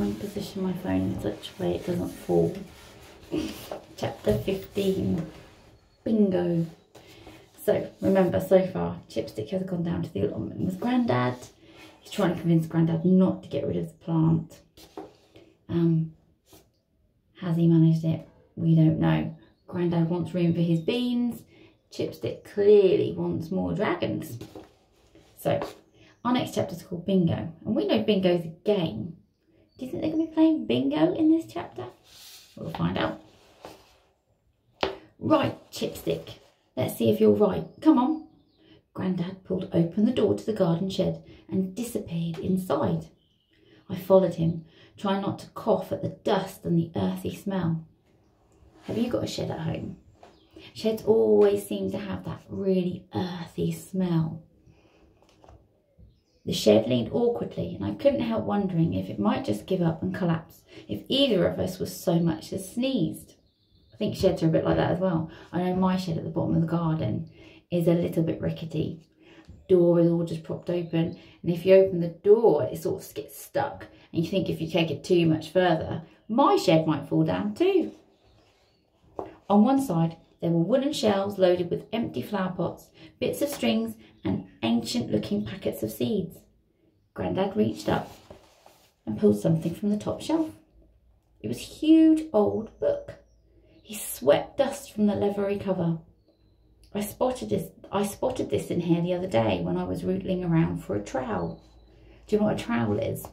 trying to position my phone in such a way it doesn't fall. Chapter 15, Bingo. So, remember, so far, Chipstick has gone down to the allotment with Grandad. He's trying to convince Grandad not to get rid of the plant. Has he managed it? We don't know. Grandad wants room for his beans. Chipstick clearly wants more dragons. So, our next chapter is called Bingo. And we know Bingo is a game. Do you think they're going to be playing bingo in this chapter? We'll find out. Right, Chipstick. Let's see if you're right. Come on. Grandad pulled open the door to the garden shed and disappeared inside. I followed him, trying not to cough at the dust and the earthy smell. Have you got a shed at home? Sheds always seem to have that really earthy smell. The shed leaned awkwardly, and I couldn't help wondering if it might just give up and collapse if either of us was so much as sneezed. I think sheds are a bit like that as well. I know my shed at the bottom of the garden is a little bit rickety. Door is all just propped open, and if you open the door, it sort of gets stuck. And you think if you take it too much further, my shed might fall down too. On one side, there were wooden shelves loaded with empty flower pots, bits of strings, and ancient-looking packets of seeds. Grandad reached up and pulled something from the top shelf. It was a huge old book. He swept dust from the leathery cover. I spotted this in here the other day when I was rootling around for a trowel. Do you know what a trowel is?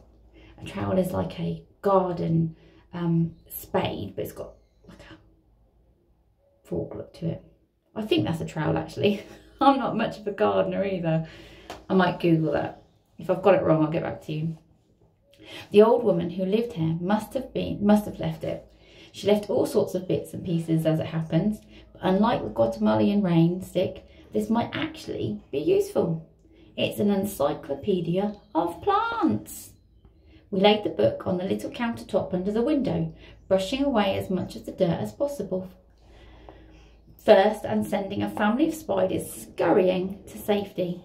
A trowel is like a garden spade, but it's got like a fork look to it. I think that's a trowel, actually. I'm not much of a gardener either. I might Google that. If I've got it wrong, I'll get back to you. The old woman who lived here must have left it. She left all sorts of bits and pieces as it happens, but unlike the Guatemalan rain stick, this might actually be useful. It's an encyclopedia of plants. We laid the book on the little countertop under the window, brushing away as much of the dirt as possible first and sending a family of spiders scurrying to safety.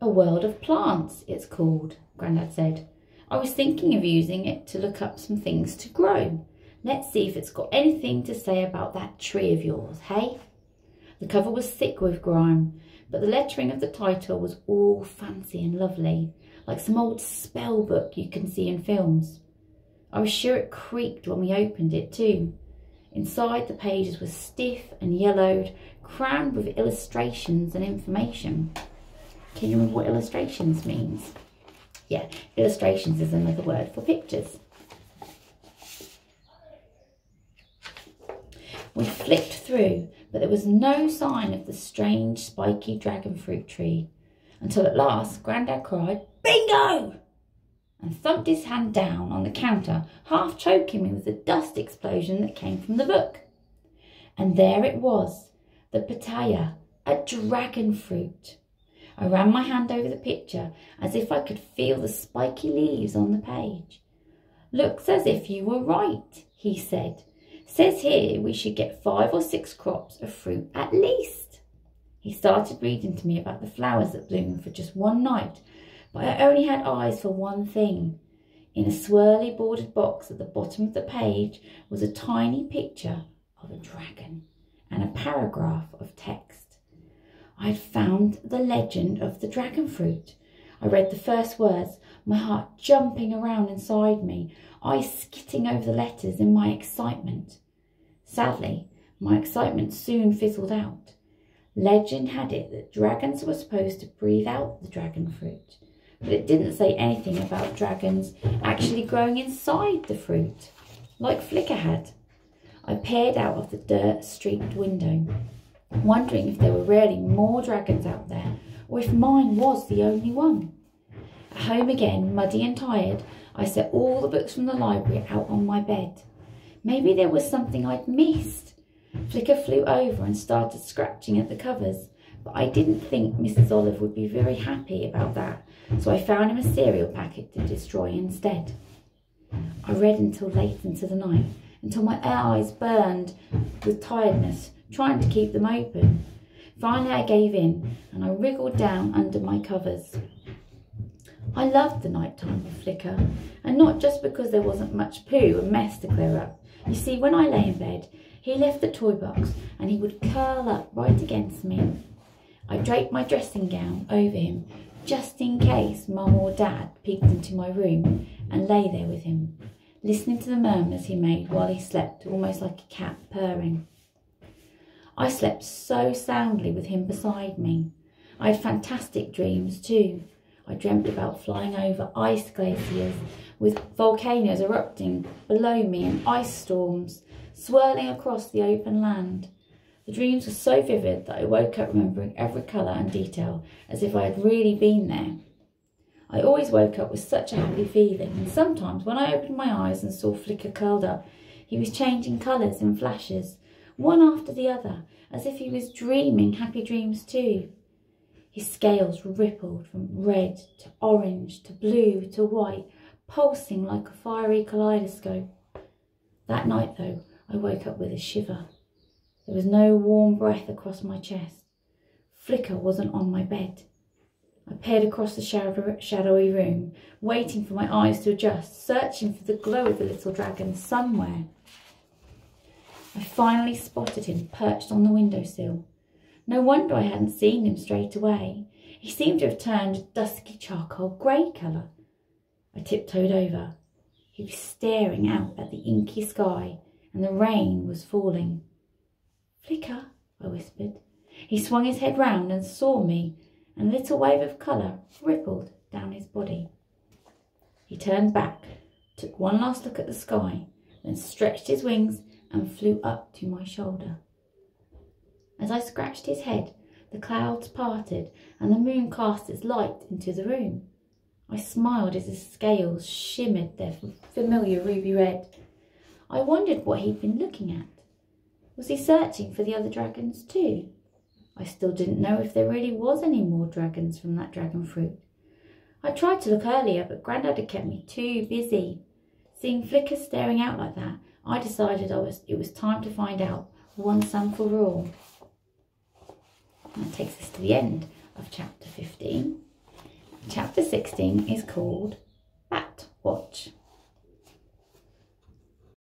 A World of Plants, it's called, Grandad said. I was thinking of using it to look up some things to grow. Let's see if it's got anything to say about that tree of yours, hey? The cover was thick with grime, but the lettering of the title was all fancy and lovely, like some old spell book you can see in films. I was sure it creaked when we opened it too. Inside, the pages were stiff and yellowed, crammed with illustrations and information. Can you remember what illustrations means? Yeah, illustrations is another word for pictures. We flicked through, but there was no sign of the strange spiky dragon fruit tree, until at last Grandad cried, "Bingo!" and thumped his hand down on the counter, half choking me with the dust explosion that came from the book. And there it was, the pitaya, a dragon fruit. I ran my hand over the picture as if I could feel the spiky leaves on the page. "Looks as if you were right," he said. "Says here we should get 5 or 6 crops of fruit at least." He started reading to me about the flowers that bloom for just one night, but I only had eyes for one thing. In a swirly bordered box at the bottom of the page was a tiny picture of a dragon and a paragraph of text. I had found the legend of the dragon fruit. I read the first words, my heart jumping around inside me, eyes skitting over the letters in my excitement. Sadly, my excitement soon fizzled out. Legend had it that dragons were supposed to breathe out the dragon fruit, but it didn't say anything about dragons actually growing inside the fruit, like Flicker had. I peered out of the dirt-streaked window, wondering if there were really more dragons out there, or if mine was the only one. At home again, muddy and tired, I set all the books from the library out on my bed. Maybe there was something I'd missed. Flicker flew over and started scratching at the covers, but I didn't think Mrs. Olive would be very happy about that, so I found him a cereal packet to destroy instead. I read until late into the night, until my eyes burned with tiredness, trying to keep them open. Finally I gave in, and I wriggled down under my covers. I loved the night time with Flicker, and not just because there wasn't much poo and mess to clear up. You see, when I lay in bed, he left the toy box and he would curl up right against me. I draped my dressing gown over him just in case Mum or Dad peeked into my room, and lay there with him, listening to the murmurs he made while he slept, almost like a cat purring. I slept so soundly with him beside me. I had fantastic dreams too. I dreamt about flying over ice glaciers with volcanoes erupting below me and ice storms swirling across the open land. The dreams were so vivid that I woke up remembering every colour and detail as if I had really been there. I always woke up with such a happy feeling, and sometimes when I opened my eyes and saw Flicker curled up, he was changing colours in flashes, one after the other, as if he was dreaming happy dreams too. His scales rippled from red to orange to blue to white, pulsing like a fiery kaleidoscope. That night, though, I woke up with a shiver. There was no warm breath across my chest. Flicker wasn't on my bed. I peered across the shadowy room, waiting for my eyes to adjust, searching for the glow of the little dragon somewhere. I finally spotted him perched on the windowsill. No wonder I hadn't seen him straight away. He seemed to have turned a dusky charcoal grey colour. I tiptoed over. He was staring out at the inky sky, and the rain was falling. "Flicker," I whispered. He swung his head round and saw me, and a little wave of colour rippled down his body. He turned back, took one last look at the sky, then stretched his wings and flew up to my shoulder. As I scratched his head, the clouds parted and the moon cast its light into the room. I smiled as his scales shimmered their familiar ruby red. I wondered what he'd been looking at. Was he searching for the other dragons too? I still didn't know if there really was any more dragons from that dragon fruit. I tried to look earlier, but Grandad had kept me too busy. Seeing Flicker staring out like that, I decided it was time to find out once and for all. That takes us to the end of chapter 15. Chapter 16 is called Bat Watch.